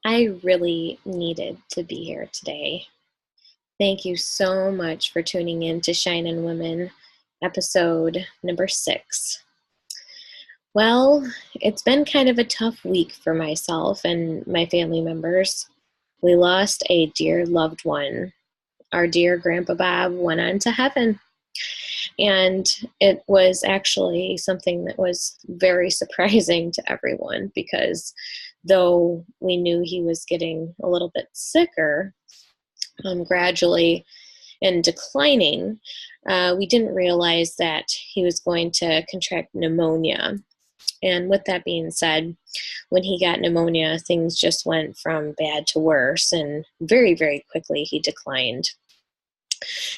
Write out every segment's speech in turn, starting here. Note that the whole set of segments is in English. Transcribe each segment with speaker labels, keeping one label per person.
Speaker 1: I really needed to be here today. Thank you so much for tuning in to Shine in Women, episode number 6. Well, it's been kind of a tough week for myself and my family members. We lost a dear loved one. Our dear Grandpa Bob went on to heaven. And it was actually something that was very surprising to everyone because though we knew he was getting a little bit sicker, gradually and declining, we didn't realize that he was going to contract pneumonia. And with that being said, when he got pneumonia, things just went from bad to worse, and very, very quickly he declined.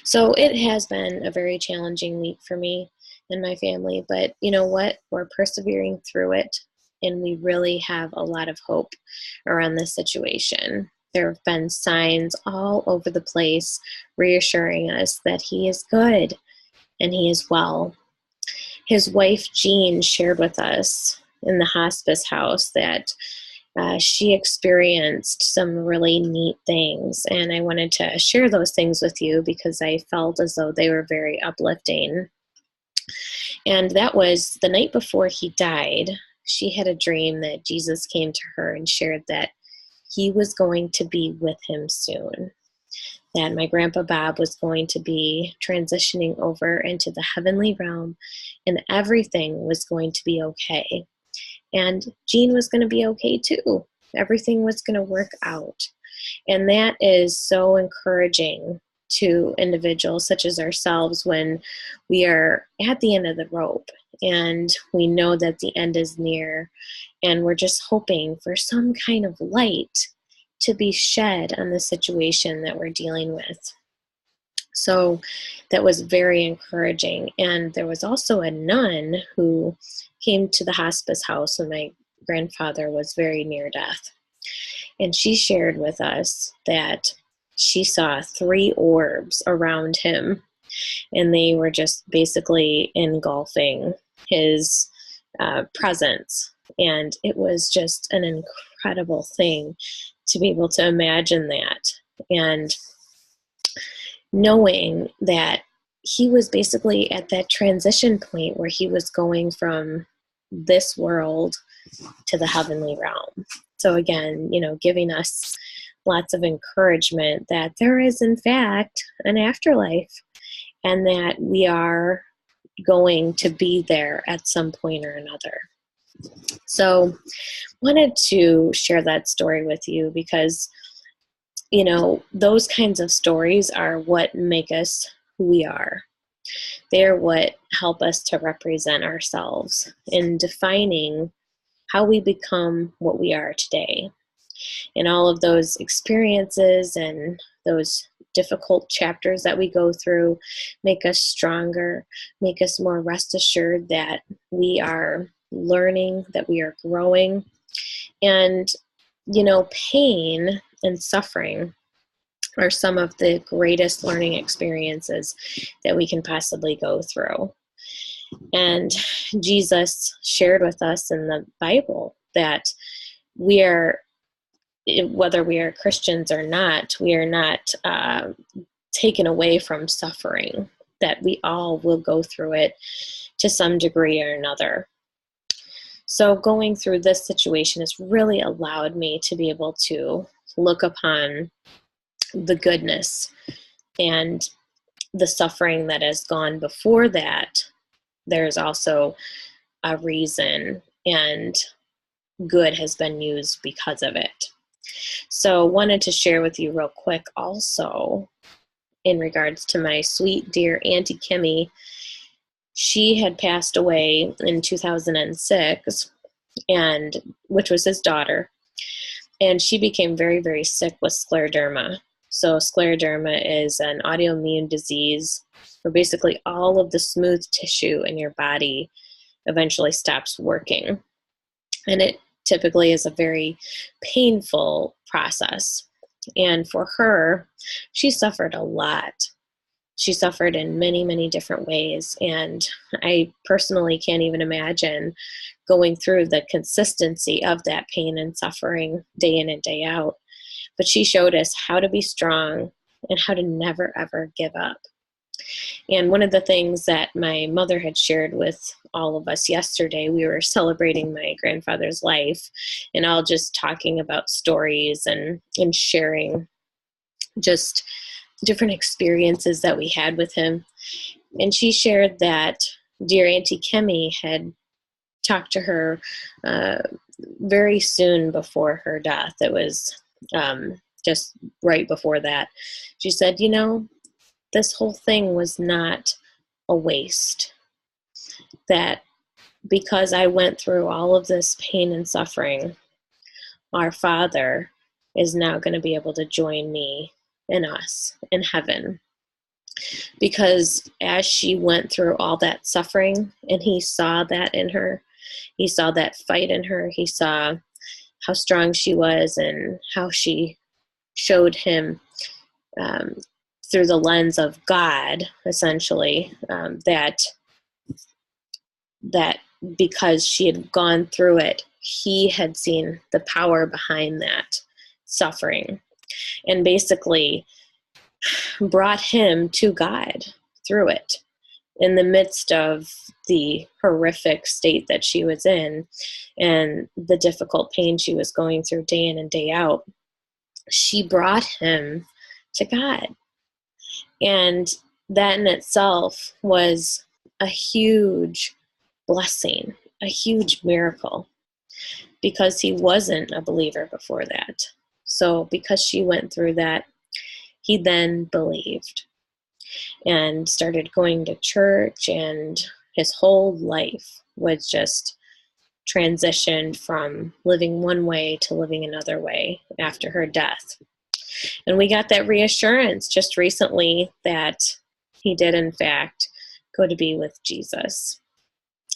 Speaker 1: So it has been a very challenging week for me and my family, but you know what? We're persevering through it, and we really have a lot of hope around this situation. There have been signs all over the place reassuring us that he is good and he is well. His wife, Jean, shared with us in the hospice house that she experienced some really neat things, and I wanted to share those things with you because I felt as though they were very uplifting. And that was the night before he died. She had a dream that Jesus came to her and shared that he was going to be with him soon, that my Grandpa Bob was going to be transitioning over into the heavenly realm, and everything was going to be okay. And Jean was going to be okay too. Everything was going to work out. And that is so encouraging to individuals such as ourselves when we are at the end of the rope and we know that the end is near, and we're just hoping for some kind of light to be shed on the situation that we're dealing with. So that was very encouraging. And there was also a nun who came to the hospice house when my grandfather was very near death. And she shared with us that she saw 3 orbs around him, and they were just basically engulfing his presence. And it was just an incredible thing to be able to imagine that. And knowing that he was basically at that transition point where he was going from this world to the heavenly realm. So again, giving us lots of encouragement that there is in fact an afterlife, and that we are going to be there at some point or another. So wanted to share that story with you because those kinds of stories are what make us who we are. They're what help us to represent ourselves in defining how we become what we are today. And all of those experiences and those difficult chapters that we go through make us stronger, make us more rest assured that we are learning, that we are growing. And, pain and suffering are some of the greatest learning experiences that we can possibly go through. And Jesus shared with us in the Bible that whether we are Christians or not, we are not taken away from suffering, that we all will go through it to some degree or another. So going through this situation has really allowed me to be able to look upon the goodness and the suffering that has gone before that. There's also a reason, and good has been used because of it. So wanted to share with you real quick also in regards to my sweet dear Auntie Kimmy. She had passed away in 2006, and which was his daughter, and she became very, very sick with scleroderma. So scleroderma is an autoimmune disease where basically all of the smooth tissue in your body eventually stops working. And it typically is a very painful process. And for her, she suffered a lot. She suffered in many, many different ways. And I personally can't even imagine going through the consistency of that pain and suffering day in and day out. But she showed us how to be strong and how to never, ever give up. And one of the things that my mother had shared with all of us yesterday, we were celebrating my grandfather's life and all just talking about stories and sharing just different experiences that we had with him. And she shared that dear Auntie Kemi had talked to her very soon before her death. It was just right before that. She said, you know, this whole thing was not a waste. That because I went through all of this pain and suffering, our Father is now going to be able to join me and us in heaven. Because as she went through all that suffering, and he saw that in her, he saw that fight in her, he saw how strong she was and how she showed him through the lens of God, essentially, that because she had gone through it, he had seen the power behind that suffering and basically brought him to God through it. In the midst of the horrific state that she was in and the difficult pain she was going through day in and day out, she brought him to God. And that in itself was a huge blessing, a huge miracle, because he wasn't a believer before that. So because she went through that, he then believed and started going to church, and his whole life was just transitioned from living one way to living another way after her death. And we got that reassurance just recently that he did, in fact, go to be with Jesus.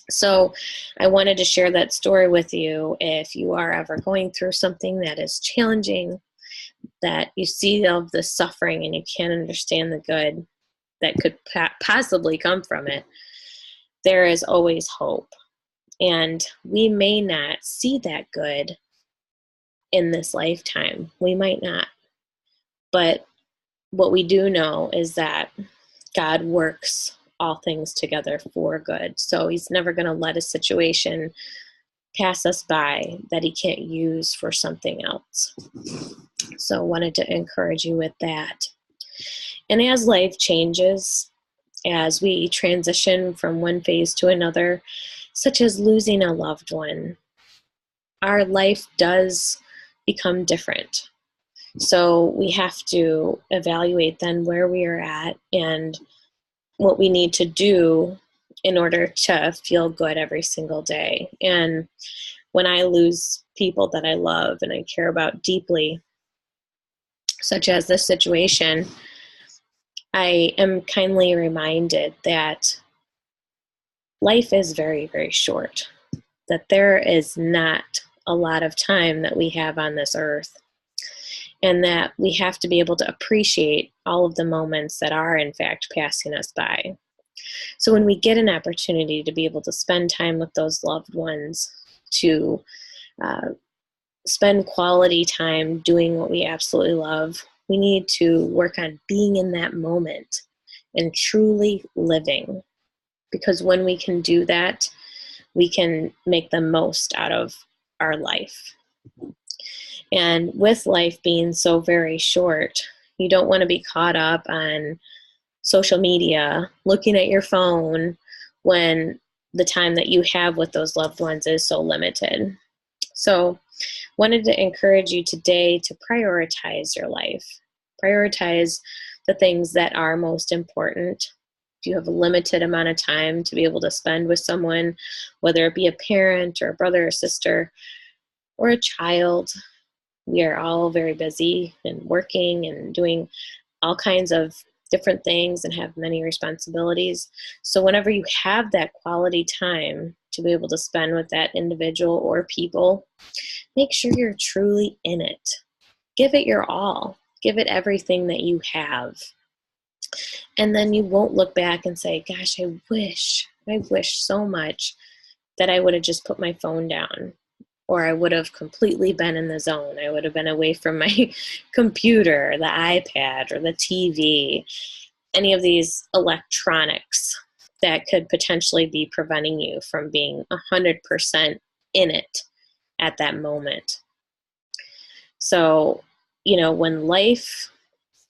Speaker 1: So I wanted to share that story with you. If you are ever going through something that is challenging, that you see all of the suffering and you can't understand the good that could possibly come from it, there is always hope. And we may not see that good in this lifetime. We might not. But what we do know is that God works all things together for good. So he's never going to let a situation pass us by that he can't use for something else. So I wanted to encourage you with that. And as life changes, as we transition from one phase to another, such as losing a loved one, our life does become different. So we have to evaluate then where we are at and what we need to do in order to feel good every single day. And when I lose people that I love and I care about deeply, such as this situation, I am kindly reminded that life is very, very short, that there is not a lot of time that we have on this earth, and that we have to be able to appreciate all of the moments that are, in fact, passing us by. So when we get an opportunity to be able to spend time with those loved ones, to spend quality time doing what we absolutely love, we need to work on being in that moment and truly living. Because when we can do that, we can make the most out of our life. And with life being so very short, you don't want to be caught up on social media, looking at your phone when the time that you have with those loved ones is so limited. So wanted to encourage you today to prioritize your life. Prioritize the things that are most important. If you have a limited amount of time to be able to spend with someone, whether it be a parent or a brother or sister or a child, we are all very busy and working and doing all kinds of different things and have many responsibilities. So whenever you have that quality time to be able to spend with that individual or people, make sure you're truly in it. Give it your all. Give it everything that you have. And then you won't look back and say, gosh, I wish so much that I would have just put my phone down, or I would have completely been in the zone. I would have been away from my computer, the iPad, or the TV, any of these electronics that could potentially be preventing you from being 100% in it at that moment. So, when life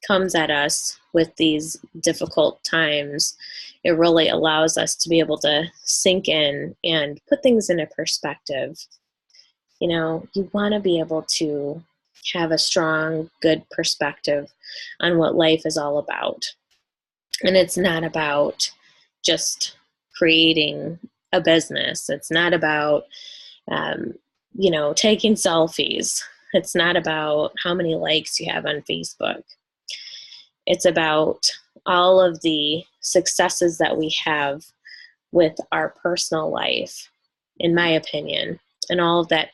Speaker 1: comes at us with these difficult times, it really allows us to be able to sink in and put things into perspective. You want to be able to have a strong, good perspective on what life is all about. And it's not about just creating a business. It's not about, taking selfies. It's not about how many likes you have on Facebook. It's about all of the successes that we have with our personal life, in my opinion, and all of those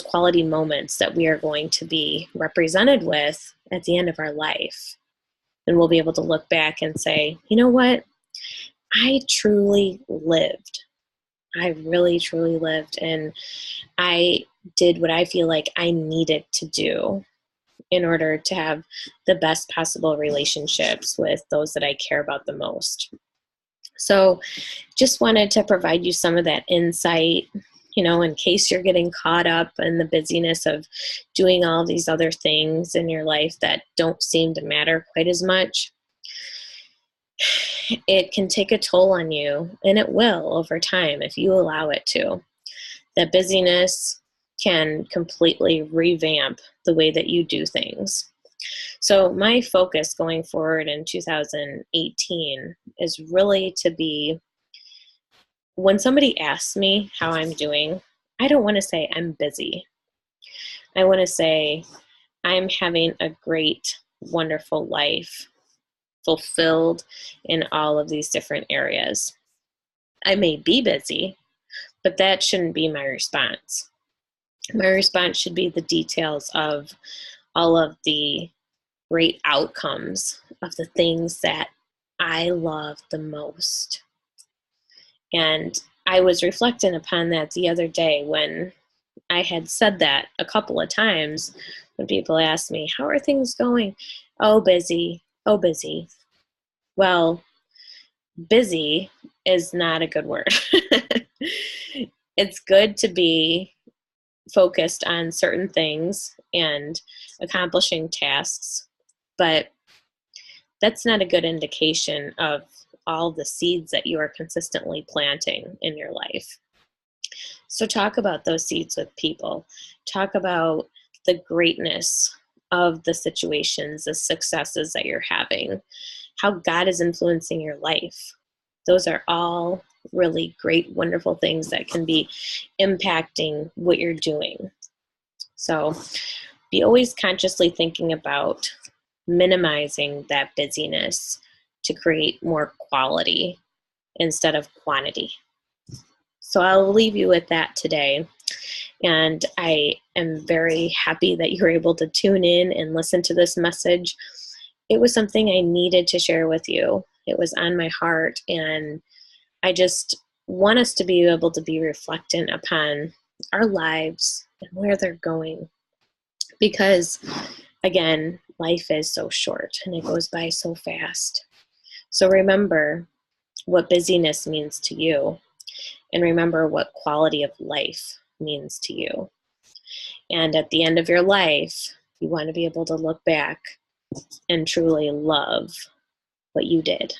Speaker 1: quality moments that we are going to be represented with at the end of our life. And we'll be able to look back and say, you know what? I truly lived. I really, truly lived. And I did what I feel like I needed to do in order to have the best possible relationships with those that I care about the most. So just wanted to provide you some of that insight, in case you're getting caught up in the busyness of doing all these other things in your life that don't seem to matter quite as much. It can take a toll on you, and it will over time if you allow it to. That busyness can completely revamp the way that you do things. So my focus going forward in 2018 is really to be, when somebody asks me how I'm doing, I don't want to say I'm busy. I want to say I'm having a great, wonderful life, fulfilled in all of these different areas. I may be busy, but that shouldn't be my response. My response should be the details of all of the great outcomes of the things that I love the most. And I was reflecting upon that the other day when I had said that a couple of times when people asked me, how are things going? Oh, busy. Oh, busy. Well, busy is not a good word. It's good to be focused on certain things and accomplishing tasks, but that's not a good indication of all the seeds that you are consistently planting in your life. So talk about those seeds with people. Talk about the greatness of the situations, the successes that you're having, how God is influencing your life. Those are all really great, wonderful things that can be impacting what you're doing. So be always consciously thinking about minimizing that busyness to create more quality instead of quantity. So I'll leave you with that today. And I am very happy that you were able to tune in and listen to this message. It was something I needed to share with you. It was on my heart, and I just want us to be able to be reflectant upon our lives and where they're going. Because, again, life is so short and it goes by so fast. So remember what busyness means to you, and remember what quality of life means to you. And at the end of your life, you want to be able to look back and truly love what you did.